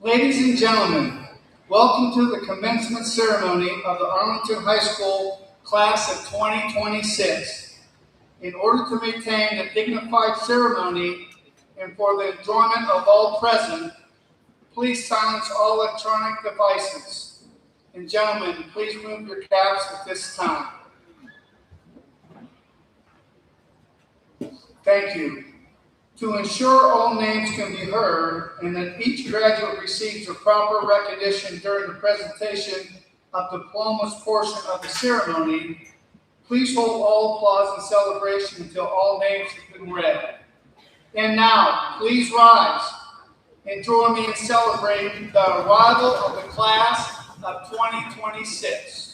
Ladies and gentlemen, welcome to the commencement ceremony of the Arlington High School class of 2026. In order to maintain a dignified ceremony and for the enjoyment of all present, please silence all electronic devices. And gentlemen, please remove your caps at this time. Thank you. To ensure all names can be heard and that each graduate receives the proper recognition during the presentation of diplomas portion of the ceremony, please hold all applause and celebration until all names have been read. And now, please rise and join me in celebrating the arrival of the class of 2026.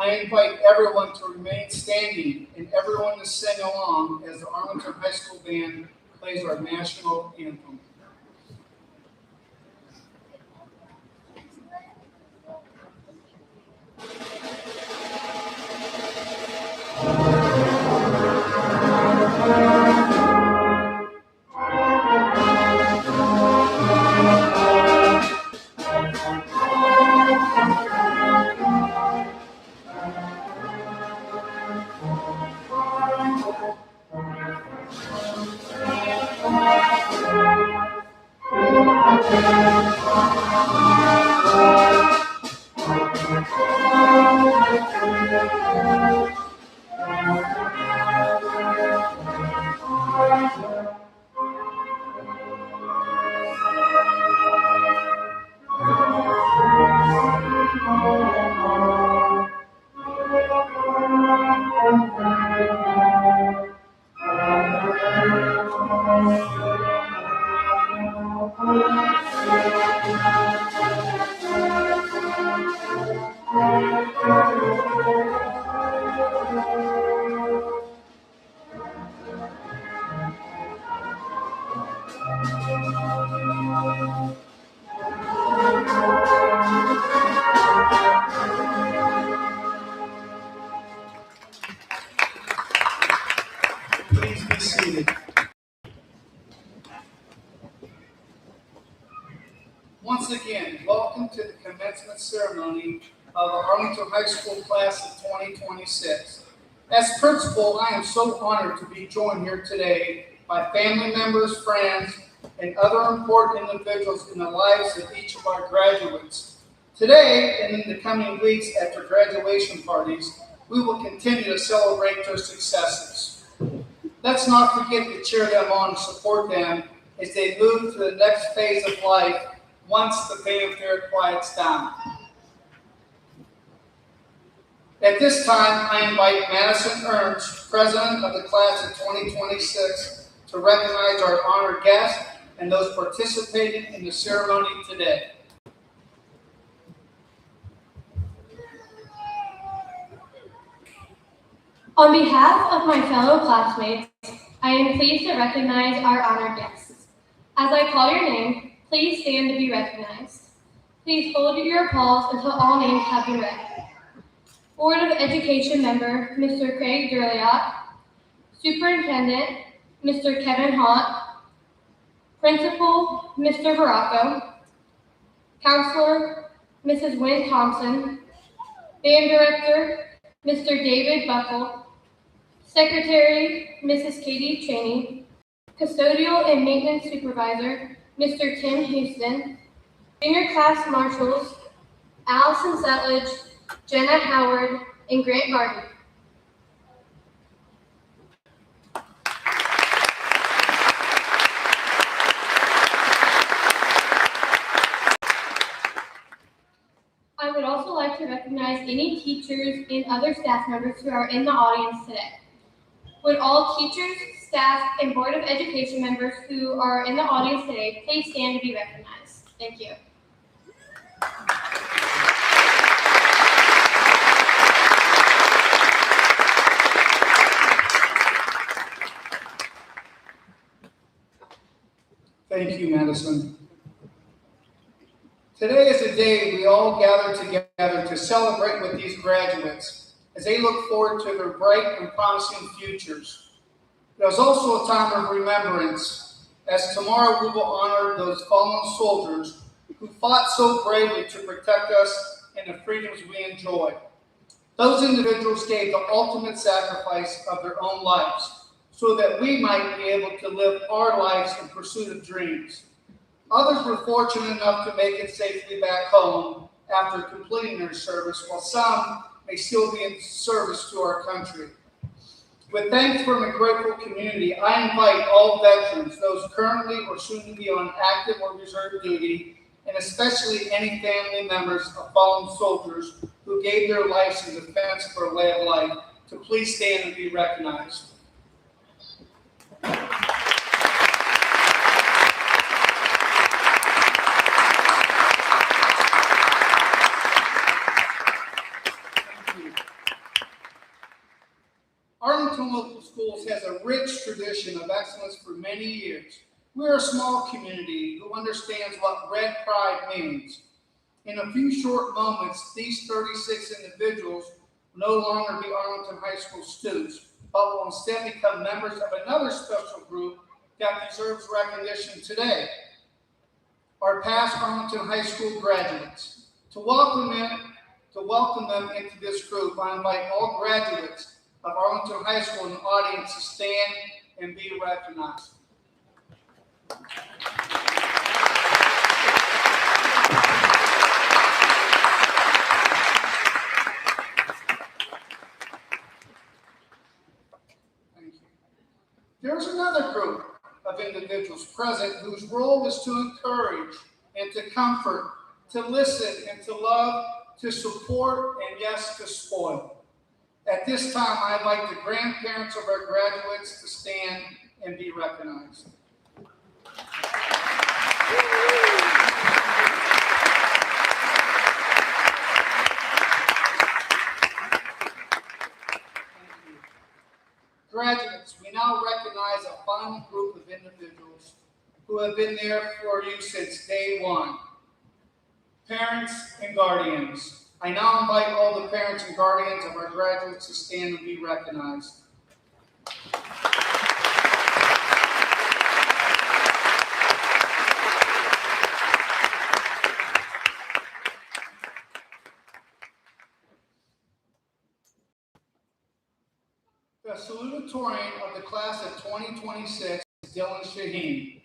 I invite everyone to remain standing and everyone to sing along as the Arlington High School Band plays our national anthem. Please be seated. Once again, welcome to the commencement ceremony of the Arlington High School class of 2026. As principal, I am so honored to be joined here today by family members, friends, and other important individuals in the lives of each of our graduates. Today, and in the coming weeks after graduation parties, we will continue to celebrate their successes. Let's not forget to cheer them on and support them as they move to the next phase of life once the fanfare quiets down. At this time, I invite Madison Ernst, president of the class of 2026, to recognize our honored guests and those participating in the ceremony today. On behalf of my fellow classmates, I am pleased to recognize our honored guests. As I call your name, please stand to be recognized. Please hold your applause until all names have been read. Board of Education member, Mr. Craig Durliot. Superintendent, Mr. Kevin Haunt. Principal, Mr. Baracco. Counselor, Mrs. Wynn Thompson. Band Director, Mr. David Buckle. Secretary, Mrs. Katie Cheney. Custodial and Maintenance Supervisor, Mr. Tim Houston. Junior Class Marshals, Allison Sutledge, Jenna Howard, and Grant Garden. I would also like to recognize any teachers and other staff members who are in the audience today. Would all teachers, staff, and Board of Education members who are in the audience today please stand to be recognized. Thank you. Thank you, Madison. Today is a day we all gather together to celebrate with these graduates as they look forward to their bright and promising futures. It is also a time of remembrance, as tomorrow we will honor those fallen soldiers who fought so bravely to protect us and the freedoms we enjoy. Those individuals gave the ultimate sacrifice of their own lives so that we might be able to live our lives in pursuit of dreams. Others were fortunate enough to make it safely back home after completing their service, while some may still be in service to our country. With thanks from a grateful community, I invite all veterans, those currently or soon to be on active or reserve duty, and especially any family members of fallen soldiers who gave their lives in defense of our way of life, to please stand and be recognized. Arlington Local Schools has a rich tradition of excellence for many years. We're a small community who understands what red pride means. In a few short moments, these 36 individuals will no longer be Arlington High School students, but will instead become members of another special group that deserves recognition today: our past Arlington High School graduates. To welcome them into this group, I invite all graduates of Arlington High School in the audience to stand and be recognized. Thank you. There's another group of individuals present whose role is to encourage and to comfort, to listen and to love, to support, and yes, to spoil. At this time, I invite the grandparents of our graduates to stand and be recognized. Graduates, we now recognize a final group of individuals who have been there for you since day one. Parents and guardians. I now invite all the parents and guardians of our graduates to stand and be recognized. The salutatorian of the class of 2026 is Dylan Shaheen.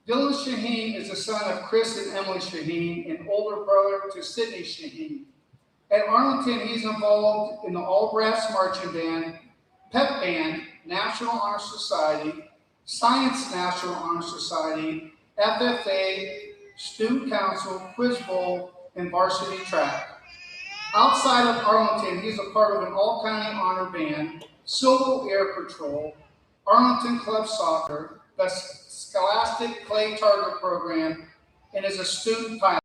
Dylan Shaheen is the son of Chris and Emily Shaheen, and older brother to Sydney Shaheen. At Arlington, he's involved in the All-Brass Marching Band, Pep Band, National Honor Society, Science National Honor Society, FFA, Student Council, Quiz Bowl, and Varsity Track. Outside of Arlington, he's a part of an all-county honor band, Civil Air Patrol, Arlington Club Soccer, the Scholastic Clay Target Program, and is a student pilot.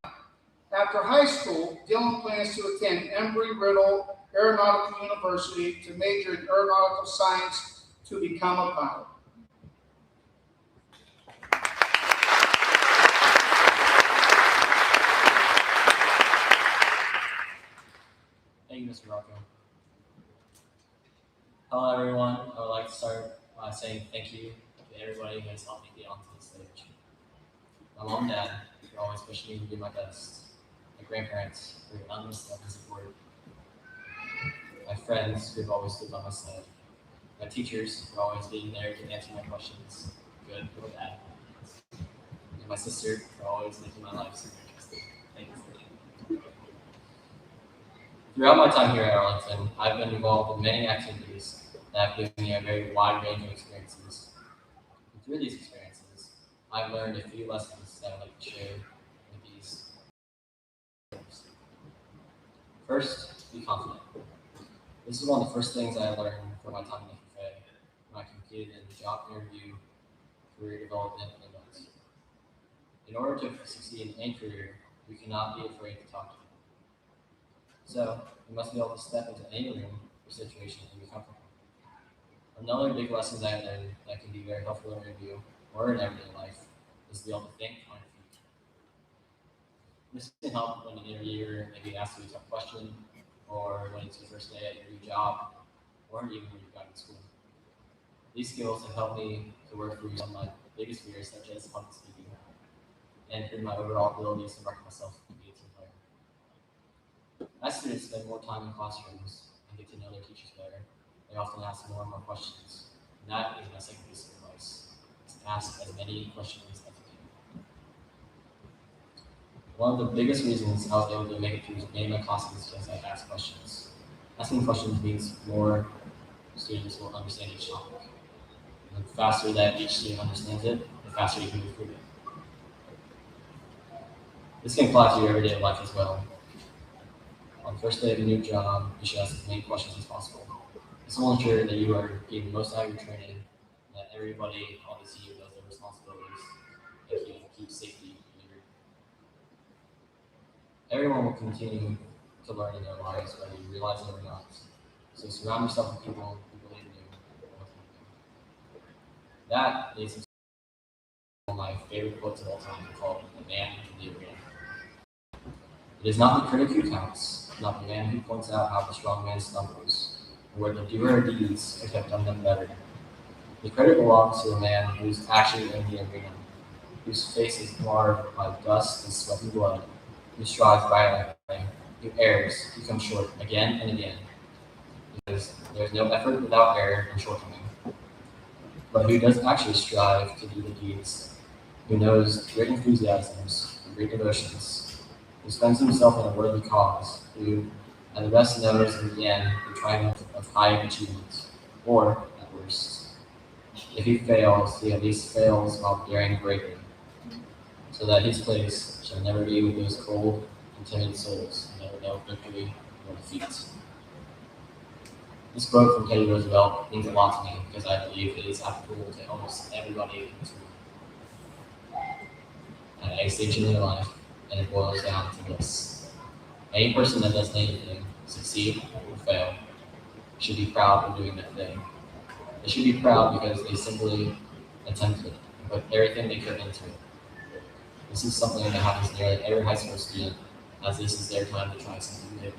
After high school, Dylan plans to attend Embry-Riddle Aeronautical University to major in aeronautical science to become a pilot. Thank you, Mr. Rocco. Hello, everyone. I would like to start by saying thank you to everybody who has helped me get onto this stage. My mom and dad for always pushing me to do my best. My grandparents for your endless love and support. My friends who have always stood by my side. My teachers for always being there to answer my questions, good or bad. And my sister for always making my life so interesting. Thank you. Throughout my time here at Arlington, I've been involved in many activities that have given me a very wide range of experiences. And through these experiences, I've learned a few lessons that I'd like to share with these. First, be confident. This is one of the first things I learned from my time in the FFA when I competed in the job interview, career development, and events. In order to succeed in any career, we cannot be afraid to talk to people. So, we must be able to step into any room or situation and be comfortable. Another big lesson that I learned that can be very helpful in interview or in everyday life is to be able to think on your feet. This can help when an interviewer maybe asks you a tough question, or when it's your first day at your new job, or even when you've gotten to school. These skills have helped me to work through some of my biggest fears, such as public speaking, and improve my overall abilities to market myself to be a team player. As students spend more time in classrooms and get to know their teachers better, they often ask more and more questions. And that is my second piece of advice, is to ask as many questions as you can. One of the biggest reasons I was able to make it through many of my classes is because I asked questions. Asking questions means more students will understand each topic. And the faster that each student understands it, the faster you can move through it. This can apply to your everyday life as well. On the first day of a new job, you should ask as many questions as possible. This will ensure that you are getting the most out of your training, and that everybody on the team knows their responsibilities, and keep safety in the group. Everyone will continue to learn in their lives, whether you realize it or not. So surround yourself with people who believe in you and want to help you. That leads me to one of my favorite quotes of all time called "The Man in the Arena." It is not the critic who counts, not the man who points out how the strong man stumbles, or where the doer of deeds could have done them better. The credit belongs to the man who's actually in the arena, whose face is marred by dust and sweat and blood, who strives violently, who errs, who comes short again and again, because there is no effort without error and shortcoming. But who does actually strive to do the deeds, who knows great enthusiasms and great devotions, who spends himself in a worthy cause, who at the best knows in the end the triumph of high achievement, or, at worst, if he fails, he at least fails while daring greatly, so that his place shall never be with those cold and timid souls who never know victory or defeat. This quote from Teddy Roosevelt means a lot to me because I believe it is applicable to almost everybody in this room at any stage in their life, and it boils down to this. Any person that does anything, succeed or fail, should be proud of doing that thing. They should be proud because they simply attempted it and put everything they could into it. This is something that happens to nearly every high school student, as this is their time to try something new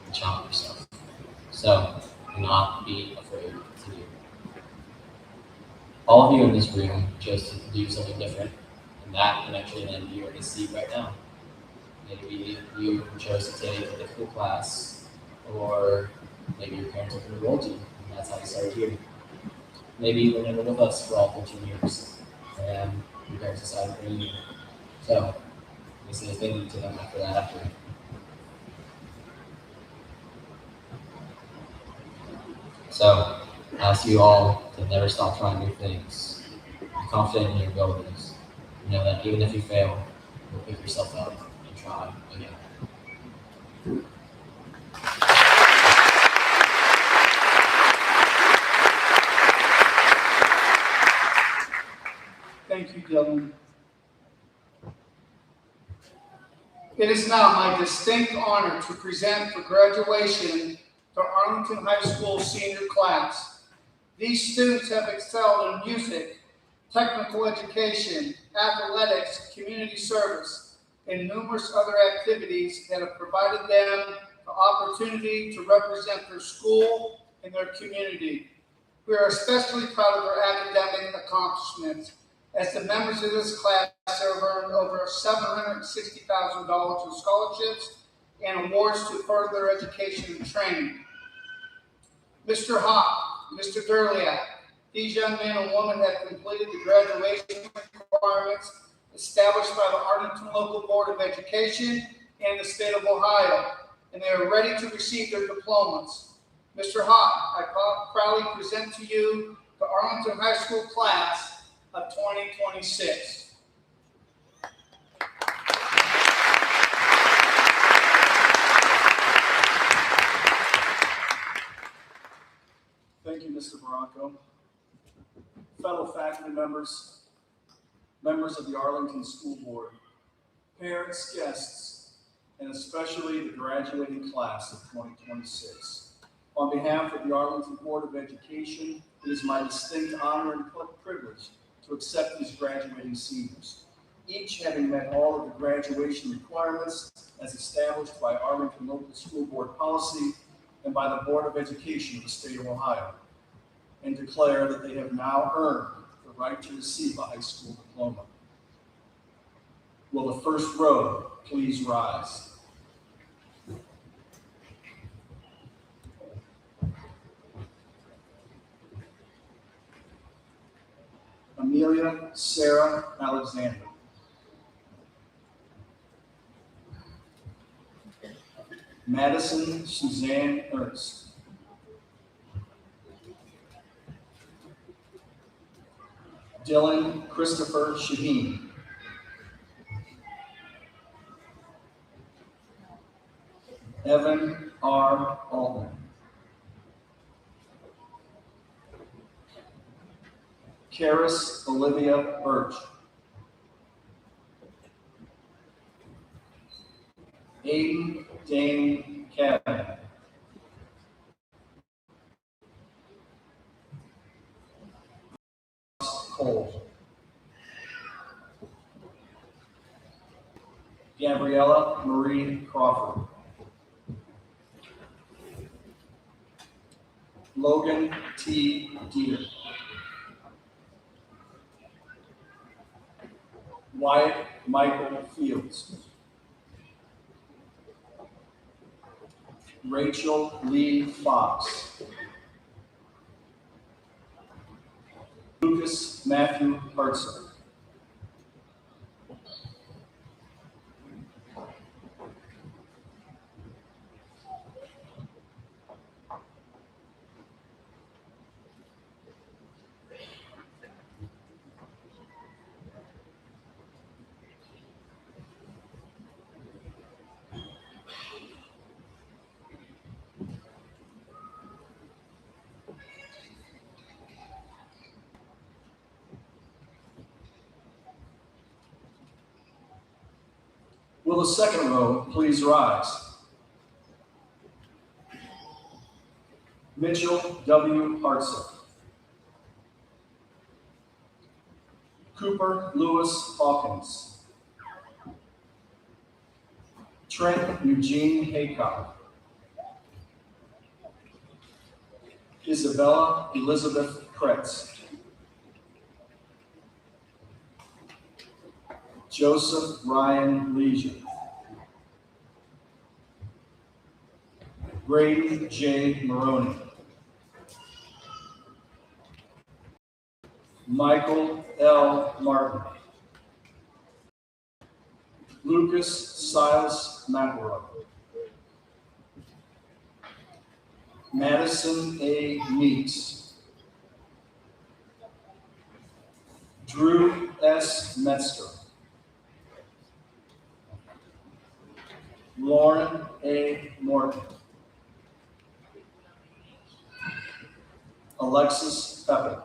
and challenge yourself. So, do not be afraid to do. All of you in this room chose to do something different, and that eventually landed you in this seat right now. Maybe you chose to take a difficult class, or maybe your parents opened enrolled you, and that's how you started here. Maybe you were never with us for all 13 years, and your parents decided to bring you. So, we say thank you to them after that after. So, I ask you all to never stop trying new things. Be confident in your abilities. You know that even if you fail, you'll pick yourself up and try again. Thank you, Dylan. It is now my distinct honor to present for graduation the Arlington High School senior class. These students have excelled in music, technical education, athletics, community service, and numerous other activities that have provided them the opportunity to represent their school and their community. We are especially proud of their academic accomplishments, as the members of this class have earned over $760,000 in scholarships and awards to further their education and training. Mr. Hawk, Mr. Durliak, these young men and women have completed the graduation requirements established by the Arlington Local Board of Education and the state of Ohio, and they are ready to receive their diplomas. Mr. Hawk, I proudly present to you the Arlington High School class of 2026. Thank you, Mr. Barranco. Fellow faculty members, members of the Arlington School Board, parents, guests, and especially the graduating class of 2026. On behalf of the Arlington Board of Education, it is my distinct honor and privilege to accept these graduating seniors, each having met all of the graduation requirements as established by Arlington Local School Board policy and by the Board of Education of the state of Ohio, and declare that they have now earned the right to receive a high school diploma. Will the first row please rise? Amelia Sarah Alexander. Madison Suzanne Ernst. Dylan Christopher Shaheen. Evan R. Altman. Karis Olivia Birch. Aiden Dane Cabin. Cole. Gabriella Marie Crawford. Logan T. Dieter. Wyatt Michael Fields. Rachel Lee Fox. Lucas Matthew Hartson. Will the second row please rise? Mitchell W. Hartson. Cooper Lewis Hawkins. Trent Eugene Haycock. Isabella Elizabeth Kretz. Joseph Ryan Leisure. Brady J. Maroney. Michael L. Martin. Lucas Silas McElroy. Madison A. Meeks. Drew S. Metzger. Lauren A. Morton. Alexis Pepin.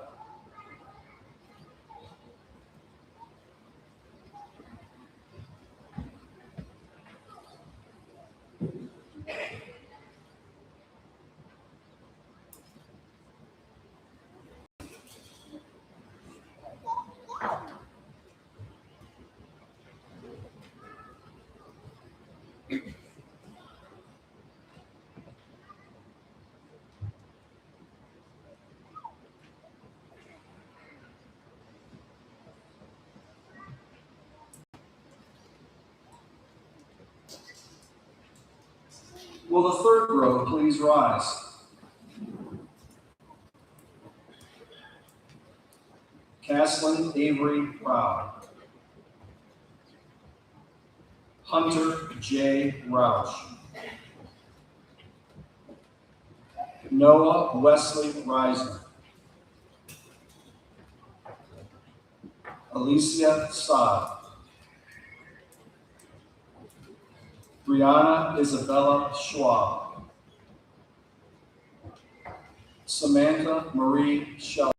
Will the third row please rise? Caslin Avery Proud. Hunter J. Roush. Noah Wesley Reisner. Alicia Saad. Brianna Isabella Schwab. Samantha Marie Shelley.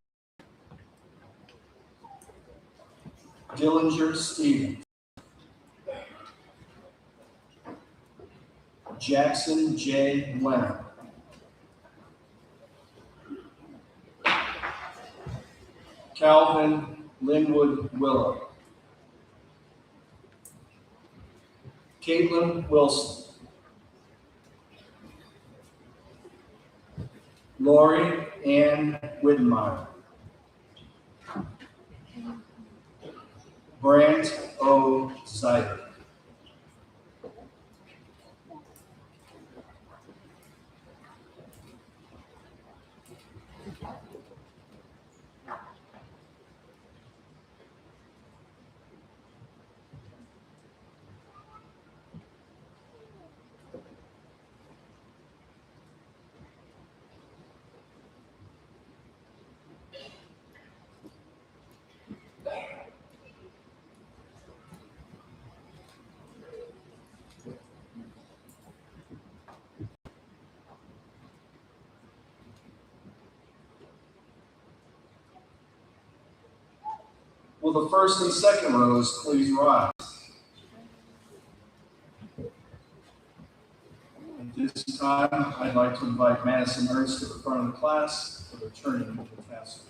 Dillinger Stevens. Jackson J. Leonard. Calvin Linwood Willow. Caitlin Wilson. Lori Ann Whitmire. Brant O. Zeider. Will the first and second rows please rise? At this time, I'd like to invite Madison Ernst to the front of the class for the turning of the tassel.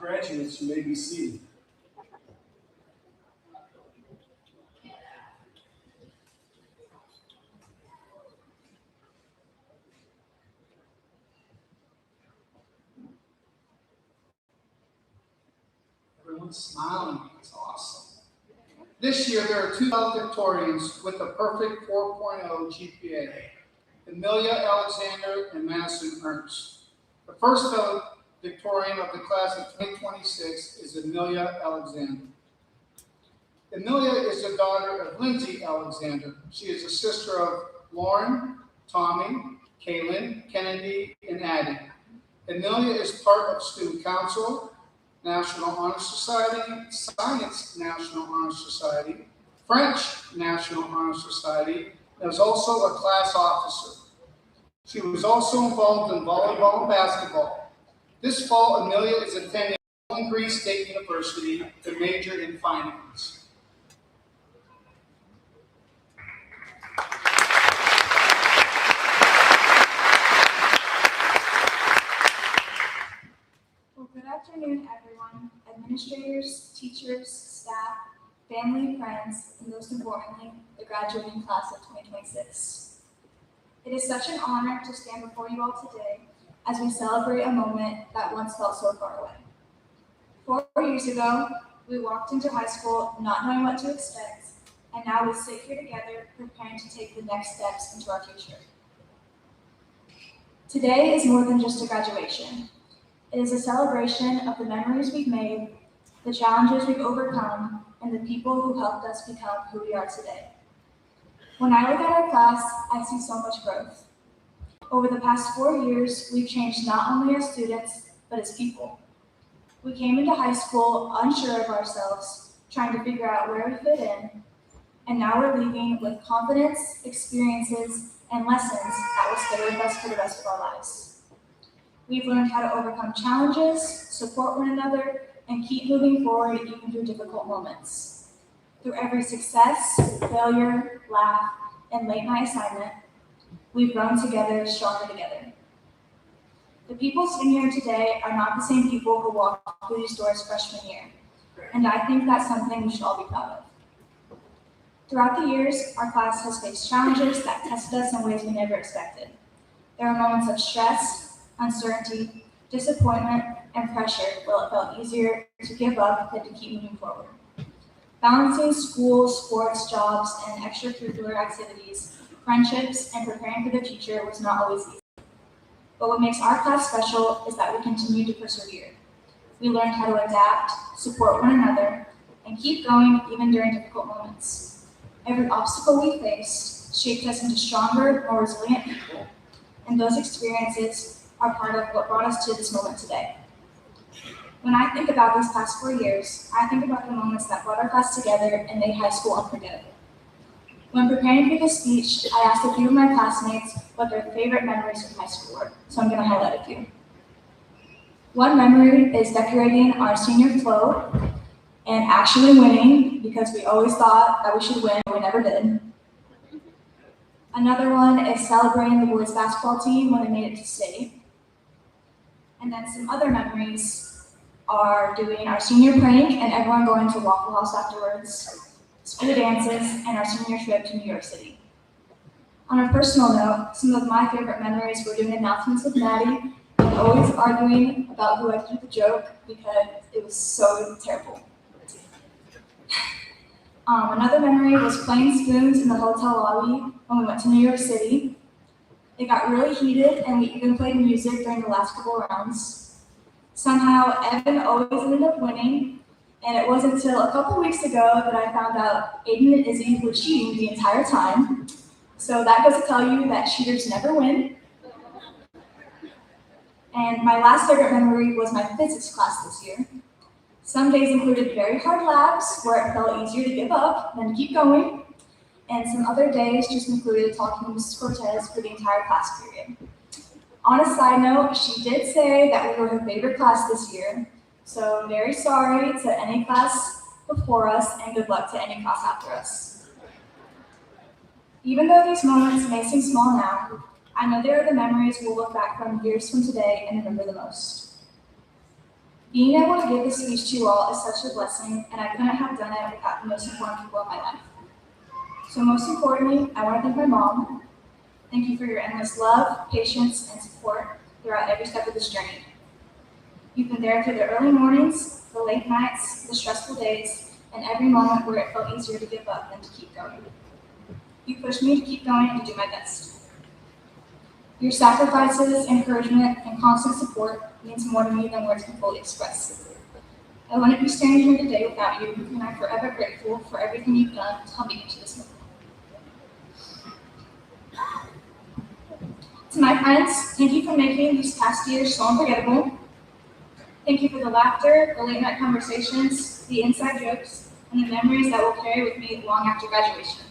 Graduates, you may be seated. Everyone's smiling. It's awesome. This year, there are two valedictorians with a perfect 4.0 GPA, Amelia Alexander and Madison Ernst. The first valedictorian of the class of 2026 is Amelia Alexander. Amelia is the daughter of Lindsay Alexander. She is a sister of Lauren, Tommy, Kaylin, Kennedy, and Addie. Amelia is part of Student Council, National Honor Society, Science National Honor Society, French National Honor Society, and is also a class officer. She was also involved in volleyball and basketball. This fall, Amelia is attending Bowling Green State University to major in finance. Good afternoon, everyone, administrators, teachers, staff, family, friends, and most importantly, the graduating class of 2026. It is such an honor to stand before you all today as we celebrate a moment that once felt so far away. 4 years ago, we walked into high school not knowing what to expect, and now we sit here together preparing to take the next steps into our future. Today is more than just a graduation. It is a celebration of the memories we've made, the challenges we've overcome, and the people who helped us become who we are today. When I look at our class, I see so much growth. Over the past 4 years, we've changed not only as students, but as people. We came into high school unsure of ourselves, trying to figure out where we fit in, and now we're leaving with confidence, experiences, and lessons that will stay with us for the rest of our lives. We've learned how to overcome challenges, support one another, and keep moving forward even through difficult moments. Through every success, failure, laugh, and late night assignment, we've grown together, stronger together. The people sitting here today are not the same people who walked through these doors freshman year, and I think that's something we should all be proud of. Throughout the years, our class has faced challenges that tested us in ways we never expected. There are moments of stress, uncertainty, disappointment, and pressure where it felt easier to give up than to keep moving forward. Balancing school, sports, jobs, and extracurricular activities, friendships, and preparing for the future was not always easy. But what makes our class special is that we continue to persevere. We learned how to adapt, support one another, and keep going even during difficult moments. Every obstacle we faced shaped us into stronger, more resilient people, and those experiences are part of what brought us to this moment today. When I think about these past 4 years, I think about the moments that brought our class together and made high school unforgettable. When preparing for this speech, I asked a few of my classmates what their favorite memories from high school were, so I'm going to highlight a few. One memory is decorating our senior float and actually winning, because we always thought that we should win, but we never did. Another one is celebrating the boys basketball team when they made it to state. And then some other memories are doing our senior prank and everyone going to Waffle House afterwards, school dances, and our senior trip to New York City. On a personal note, some of my favorite memories were doing announcements with Maddie and always arguing about who had to do the joke because it was so terrible. Another memory was playing spoons in the hotel lobby when we went to New York City. It got really heated and we even played music during the last couple rounds. Somehow, Evan always ended up winning, and it wasn't until a couple weeks ago that I found out Aiden and Izzy were cheating the entire time. So that goes to tell you that cheaters never win. And my last favorite memory was my physics class this year. Some days included very hard labs where it felt easier to give up than to keep going. And some other days just included talking to Mrs. Cortez for the entire class period. On a side note, she did say that we were her favorite class this year. So very sorry to any class before us and good luck to any class after us. Even though these moments may seem small now, I know there are the memories we'll look back from years from today and remember the most. Being able to give this speech to you all is such a blessing, and I couldn't have done it without the most important people in my life. So most importantly, I want to thank my mom. Thank you for your endless love, patience, and support throughout every step of this journey. You've been there through the early mornings, the late nights, the stressful days, and every moment where it felt easier to give up than to keep going. You pushed me to keep going and to do my best. Your sacrifices, encouragement, and constant support means more to me than words can fully express. I wouldn't be standing here today without you, and I'm forever grateful for everything you've done to help me get to this moment. To my friends, thank you for making these past years so unforgettable. Thank you for the laughter, the late night conversations, the inside jokes, and the memories that will carry with me long after graduation.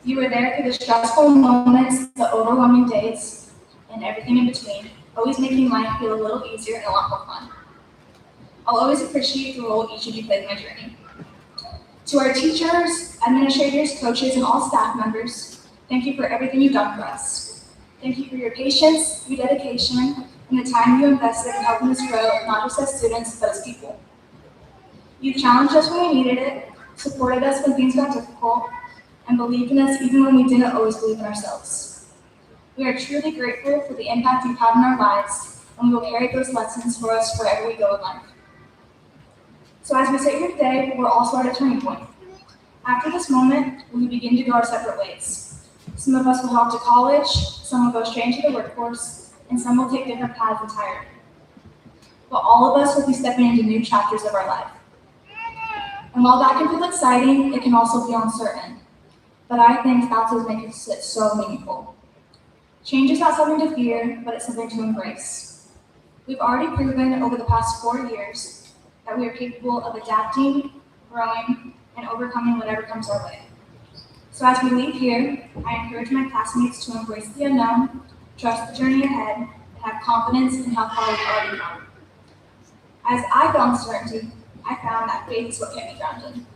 You were there through the stressful moments, the overwhelming days, and everything in between, always making life feel a little easier and a lot more fun. I'll always appreciate the role each of you played in my journey. To our teachers, administrators, coaches, and all staff members, thank you for everything you've done for us. Thank you for your patience, your dedication, and the time you invested in helping us grow, not just as students, but as people. You've challenged us when we needed it, supported us when things got difficult, and believed in us even when we didn't always believe in ourselves. We are truly grateful for the impact you've had in our lives, and we will carry those lessons for us wherever we go in life. So as we sit here today, we're also at a turning point. After this moment, we begin to go our separate ways. Some of us will head off to college, some will go straight into the workforce, and some will take different paths entirely. But all of us will be stepping into new chapters of our life. And while that can feel exciting, it can also feel uncertain. But I think that's what makes it so meaningful. Change is not something to fear, but it's something to embrace. We've already proven over the past 4 years that we are capable of adapting, growing, and overcoming whatever comes our way. So as we leave here, I encourage my classmates to embrace the unknown, trust the journey ahead, and have confidence in how far we've already come. As I found uncertainty, I found that faith is what kept me grounded.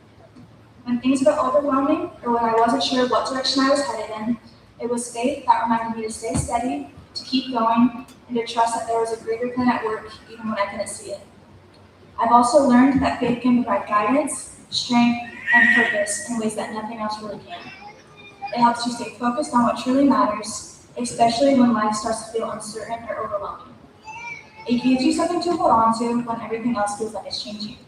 When things got overwhelming, or when I wasn't sure what direction I was headed in, it was faith that reminded me to stay steady, to keep going, and to trust that there was a greater plan at work even when I couldn't see it. I've also learned that faith can provide guidance, strength, and purpose in ways that nothing else really can. It helps you stay focused on what truly matters, especially when life starts to feel uncertain or overwhelming. It gives you something to hold on to when everything else feels like it's changing.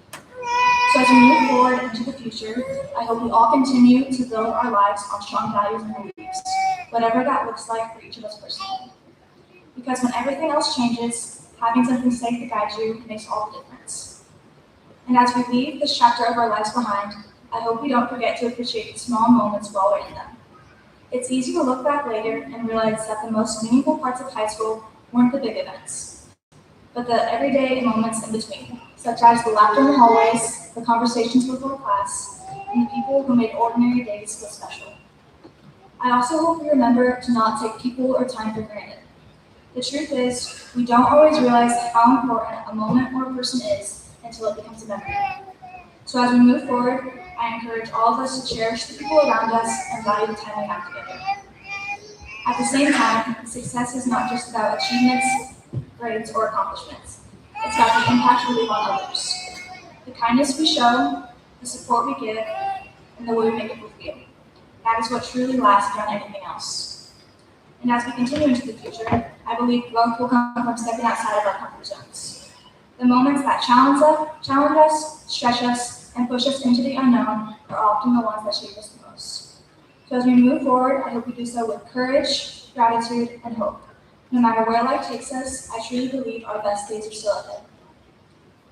So as we move forward into the future, I hope we all continue to build our lives on strong values and beliefs, whatever that looks like for each of us personally. Because when everything else changes, having something safe to guide you makes all the difference. And as we leave this chapter of our lives behind, I hope we don't forget to appreciate the small moments while we're in them. It's easy to look back later and realize that the most meaningful parts of high school weren't the big events, but the everyday moments in between, such as the laughter in the hallways, the conversations before class, and the people who made ordinary days feel special. I also hope we remember to not take people or time for granted. The truth is, we don't always realize how important a moment or a person is until it becomes a memory. So as we move forward, I encourage all of us to cherish the people around us and value the time we have together. At the same time, success is not just about achievements, grades, or accomplishments. It's about the impact we leave on others. The kindness we show, the support we give, and the way we make people feel. That is what truly lasts beyond anything else. And as we continue into the future, I believe growth will come from stepping outside of our comfort zones. The moments that challenge us, stretch us, and push us into the unknown are often the ones that shape us the most. So as we move forward, I hope we do so with courage, gratitude, and hope. No matter where life takes us, I truly believe our best days are still ahead.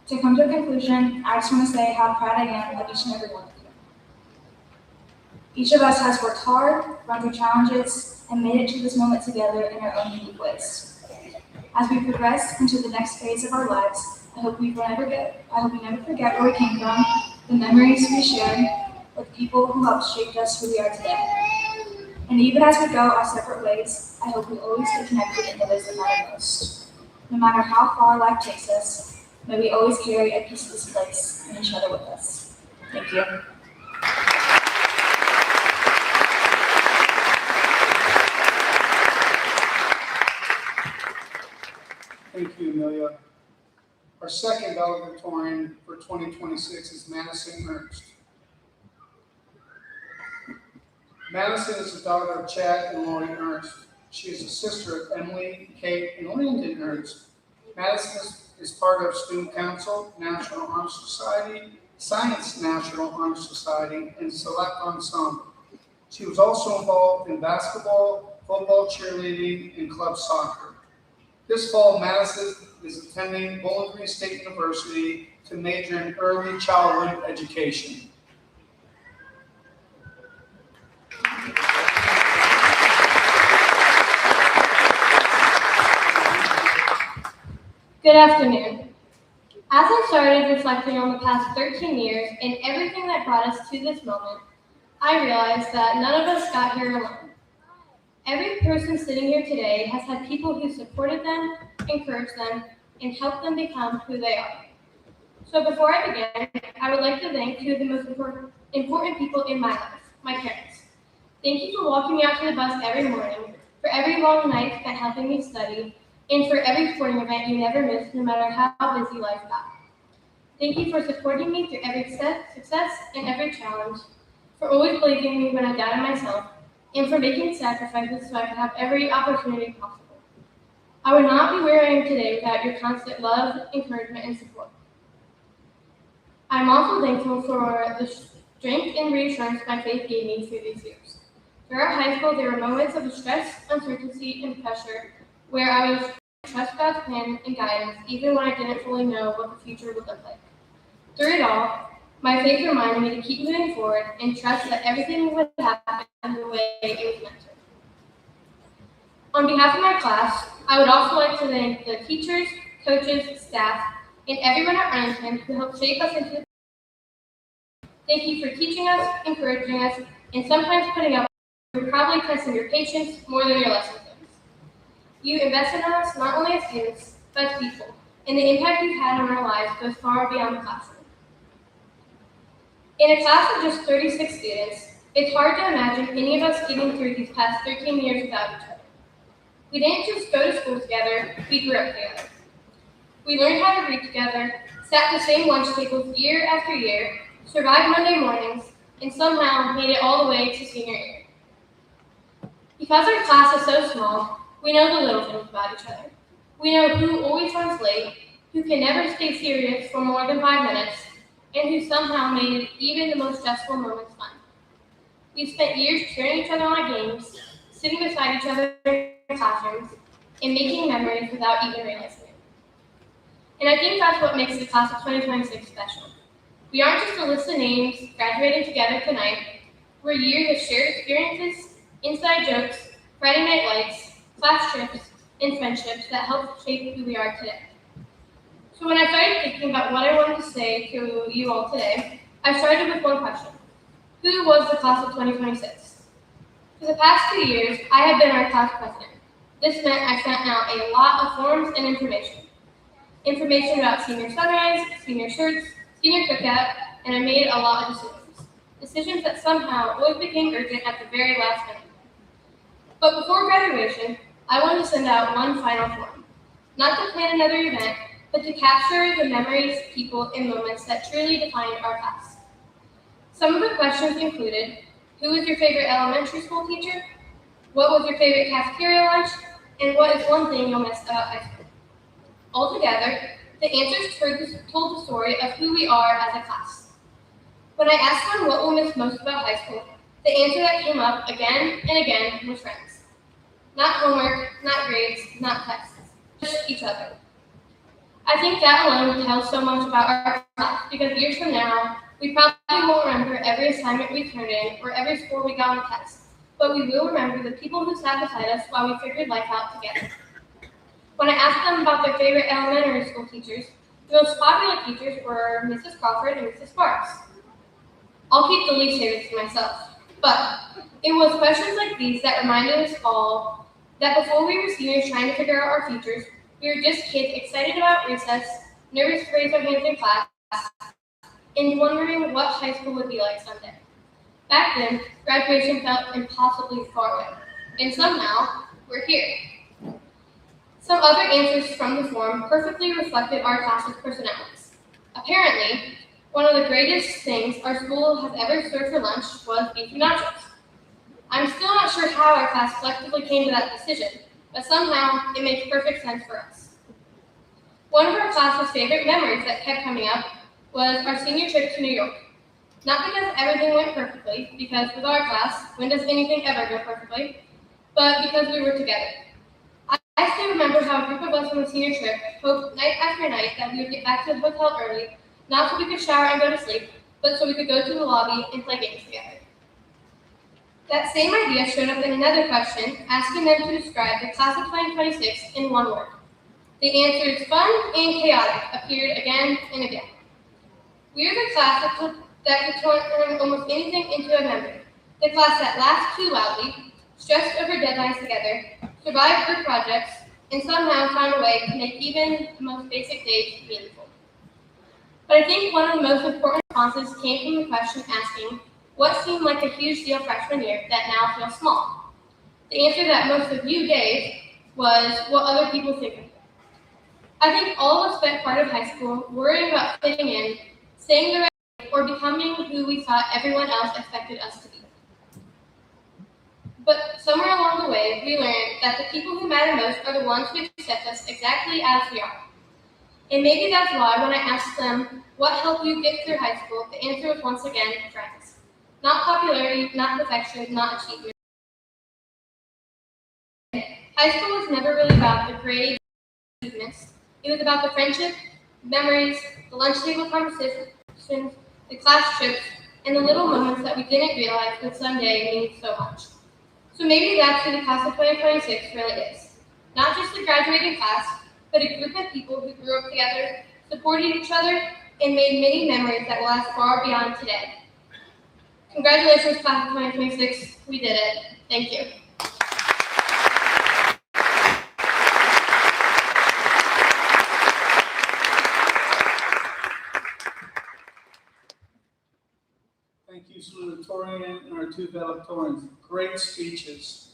To come to a conclusion, I just want to say how proud I am of each and every one of you. Each of us has worked hard, run through challenges, and made it to this moment together in our own unique ways. As we progress into the next phase of our lives, I hope we never forget where we came from, the memories we shared, with people who helped shape us who we are today. And even as we go our separate ways, I hope we always stay connected in the ways that matter most. No matter how far life takes us, may we always carry a piece of this place and each other with us. Thank you. Thank you, Amelia. Our second valedictorian for 2026 is Madison Ernst. Madison is the daughter of Chad and Lori Ernst. She is a sister of Emily, Kate, and Landon Ernst. Madison is part of Student Council, National Honor Society, Science National Honor Society, and Select Ensemble. She was also involved in basketball, football, cheerleading, and club soccer. This fall, Madison is attending Bowling Green State University to major in early childhood education. Good afternoon. As I started reflecting on the past 13 years and everything that brought us to this moment, I realized that none of us got here alone. Every person sitting here today has had people who supported them, encouraged them, and helped them become who they are. So before I begin, I would like to thank two of the most important people in my life, my parents. Thank you for walking me out to the bus every morning, for every long night spent helping me study, and for every sporting event you never missed, no matter how busy life got. Thank you for supporting me through every success and every challenge, for always believing me when I doubted myself, and for making sacrifices so I could have every opportunity possible. I would not be where I am today without your constant love, encouragement, and support. I'm also thankful for the strength and reassurance my faith gave me through these years. Throughout high school, there were moments of stress, uncertainty, and pressure where I was to trust God's plan and guidance, even when I didn't fully know what the future would look like. Through it all, my faith reminded me to keep moving forward and trust that everything would happen the way it was meant to. On behalf of my class, I would also like to thank the teachers, coaches, staff, and everyone at Arlington who helped shape us into the. Thank you for teaching us, encouraging us, and sometimes putting up with probably testing your patience more than your lesson plans. You invested in us not only as students, but as people, and the impact you've had on our lives goes far beyond the classroom. In a class of just 36 students, it's hard to imagine any of us getting through these past 13 years without each other. We didn't just go to school together, we grew up together. We learned how to read together, sat at the same lunch tables year after year, survived Monday mornings, and somehow made it all the way to senior year. Because our class is so small, we know the little things about each other. We know who always runs late, who can never stay serious for more than 5 minutes, and who somehow made even the most stressful moments fun. We've spent years cheering each other on our games, sitting beside each other in classrooms, and making memories without even realizing it. And I think that's what makes the class of 2026 special. We aren't just a list of names graduating together tonight. We're years of shared experiences, inside jokes, Friday night lights, class trips, and friendships that help shape who we are today. So when I started thinking about what I wanted to say to you all today, I started with one question. Who was the class of 2026? For the past 2 years, I have been our class president. This meant I sent out a lot of forms and information. Information about senior sunrise, senior shirts, senior cookout, and I made a lot of decisions. Decisions that somehow always became urgent at the very last minute. But before graduation, I wanted to send out one final form. Not to plan another event, but to capture the memories, people, and moments that truly defined our class. Some of the questions included, who was your favorite elementary school teacher? What was your favorite cafeteria lunch? And what is one thing you'll miss about high school? Altogether, the answers told the story of who we are as a class. When I asked them what we'll miss most about high school, the answer that came up again and again was friends. Not homework, not grades, not tests, just each other. I think that alone tells so much about our class because years from now, we probably won't remember every assignment we turned in or every score we got on tests, but we will remember the people who sat beside us while we figured life out together. When I asked them about their favorite elementary school teachers, the most popular teachers were Mrs. Crawford and Mrs. Sparks. I'll keep the least favorites to myself, but it was questions like these that reminded us all that before we were seniors trying to figure out our futures, we were just kids excited about recess, nervous to raise our hands in class, and wondering what high school would be like someday. Back then, graduation felt impossibly far away, and somehow, we're here. Some other answers from the form perfectly reflected our class's personalities. Apparently, one of the greatest things our school has ever served for lunch was beefy nachos. I'm still not sure how our class collectively came to that decision, but somehow it makes perfect sense for us. One of our class's favorite memories that kept coming up was our senior trip to New York. Not because everything went perfectly, because with our class, when does anything ever go perfectly, but because we were together. I still remember how a group of us on the senior trip hoped night after night that we would get back to the hotel early, not so we could shower and go to sleep, but so we could go to the lobby and play games together. That same idea showed up in another question, asking them to describe the class of 2026 in one word. The answers fun and chaotic appeared again and again. We are the class that could turn almost anything into a memory. The class that laughed too loudly, stressed over deadlines together, survived group projects, and somehow found a way to make even the most basic days meaningful. But I think one of the most important responses came from the question asking what seemed like a huge deal freshman year that now feels small. The answer that most of you gave was what other people think of it. I think all of us spent part of high school worrying about fitting in, saying the right thing, or becoming who we thought everyone else expected us to be. But somewhere along the way, we learned that the people who matter most are the ones who accept us exactly as we are. And maybe that's why when I asked them, what helped you get through high school, the answer was once again, friends. Not popularity, not perfection, not achievement. High school was never really about the grades and achievements. It was about the friendship, memories, the lunch table conversations, the class trips, and the little moments that we didn't realize would someday mean so much. So maybe that's who the class of 2026 really is. Not just a graduating class, but a group of people who grew up together, supported each other, and made many memories that will last far beyond today. Congratulations, class of 2026. We did it. Thank you. Thank you, salutatorian, and our two valedictorians. Great speeches.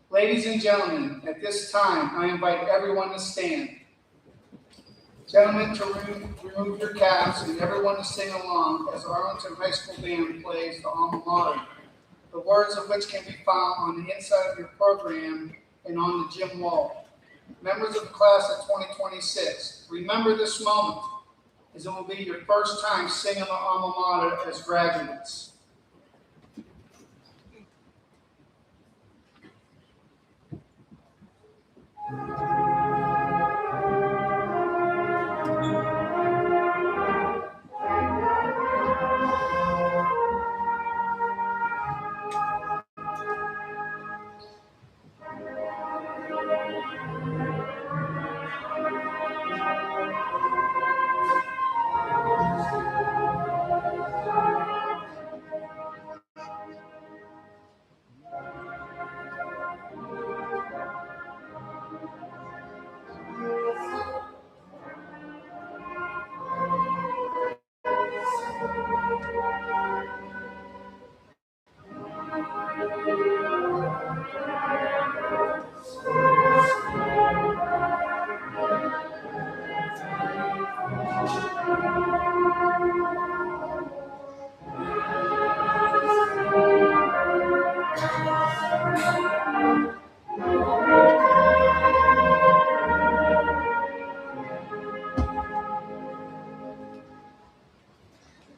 Ladies and gentlemen, at this time, I invite everyone to stand. Gentlemen, to remove your caps and everyone to sing along as Arlington High School Band plays the alma mater, the words of which can be found on the inside of your program and on the gym wall. Members of the class of 2026, remember this moment, as it will be your first time singing the alma mater as graduates.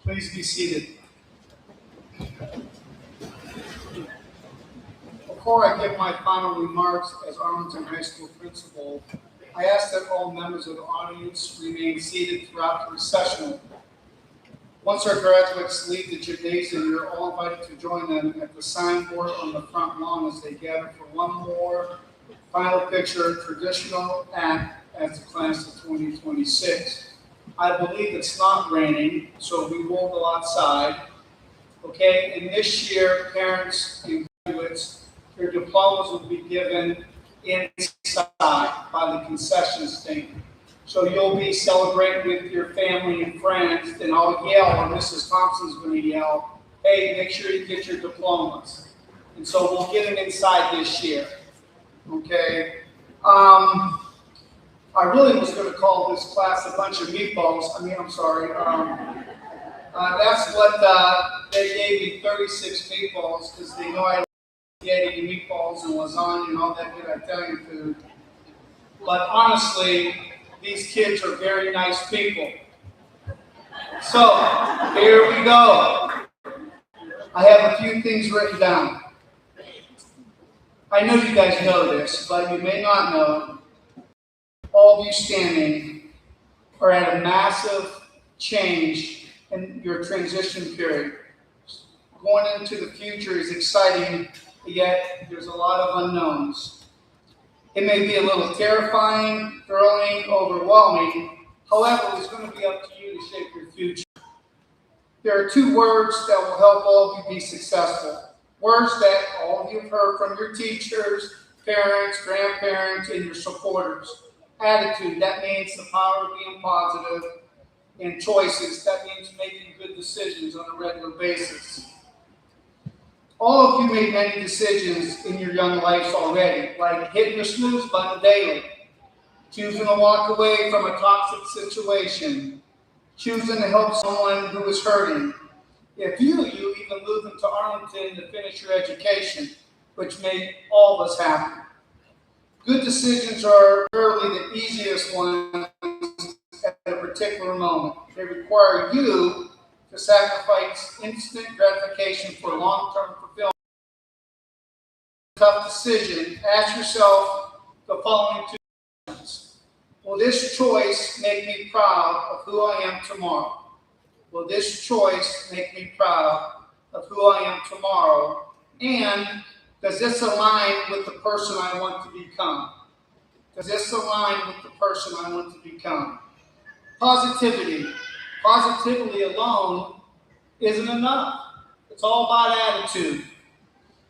Please be seated. Before I give my final remarks as Arlington High School principal, I ask that all members of the audience remain seated throughout the recessional. Once our graduates leave the gymnasium, you're all invited to join them at the signboard on the front lawn as they gather for one more final picture, traditional act as the class of 2026. I believe it's not raining, so we will go outside. Okay, and this year, parents and graduates, your diplomas will be given inside by the concession stand. So you'll be celebrating with your family and friends, and I'll yell, or Mrs. Thompson's going to yell, hey, make sure you get your diplomas. And so we'll get them inside this year. Okay? I really was going to call this class a bunch of meatballs. I'm sorry. That's what they gave me, 36 meatballs, because they know I like spaghetti and meatballs and lasagna and all that good Italian food. But honestly, these kids are very nice people. So, here we go. I have a few things written down. I know you guys know this, but you may not know. All of you standing are at a massive change in your transition period. Going into the future is exciting, yet there's a lot of unknowns. It may be a little terrifying, thrilling, overwhelming. However, it's going to be up to you to shape your future. There are two words that will help all of you be successful. Words that all of you have heard from your teachers, parents, grandparents, and your supporters. Attitude, that means the power of being positive. And choices, that means making good decisions on a regular basis. All of you made many decisions in your young lives already, like hitting the snooze button daily, choosing to walk away from a toxic situation, choosing to help someone who is hurting. If you even moved into Arlington to finish your education, which made all of us happy. Good decisions are rarely the easiest ones at a particular moment. They require you to sacrifice instant gratification for long-term fulfillment. Tough decision. Ask yourself the following two questions. Will this choice make me proud of who I am tomorrow? Will this choice make me proud of who I am tomorrow? And does this align with the person I want to become? Does this align with the person I want to become? Positivity. Positivity alone isn't enough. It's all about attitude.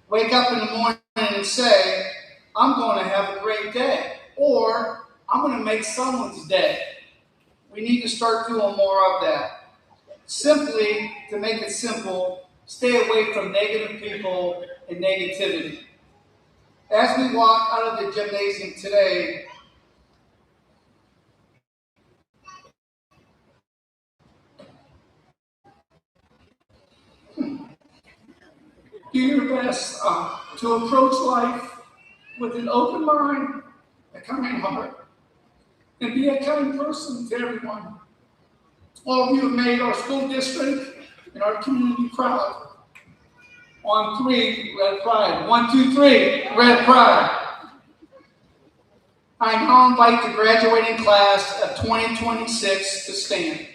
Wake up in the morning and say, I'm going to have a great day, or I'm going to make someone's day. We need to start doing more of that. Simply, to make it simple, stay away from negative people and negativity. As we walk out of the gymnasium today, do your best to approach life with an open mind, a kind heart, and be a kind person to everyone. All of you have made our school district and our community proud. On three, red pride. 1, 2, 3, red pride. I now invite the graduating class of 2026 to stand.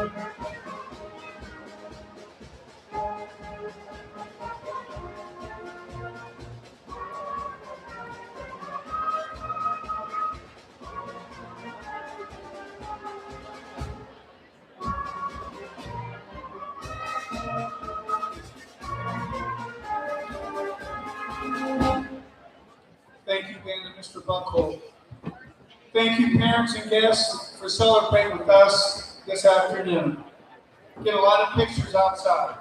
Thank you, Ben and Mr. Buckhold. Thank you, parents and guests, for celebrating with us this afternoon. Get a lot of pictures outside.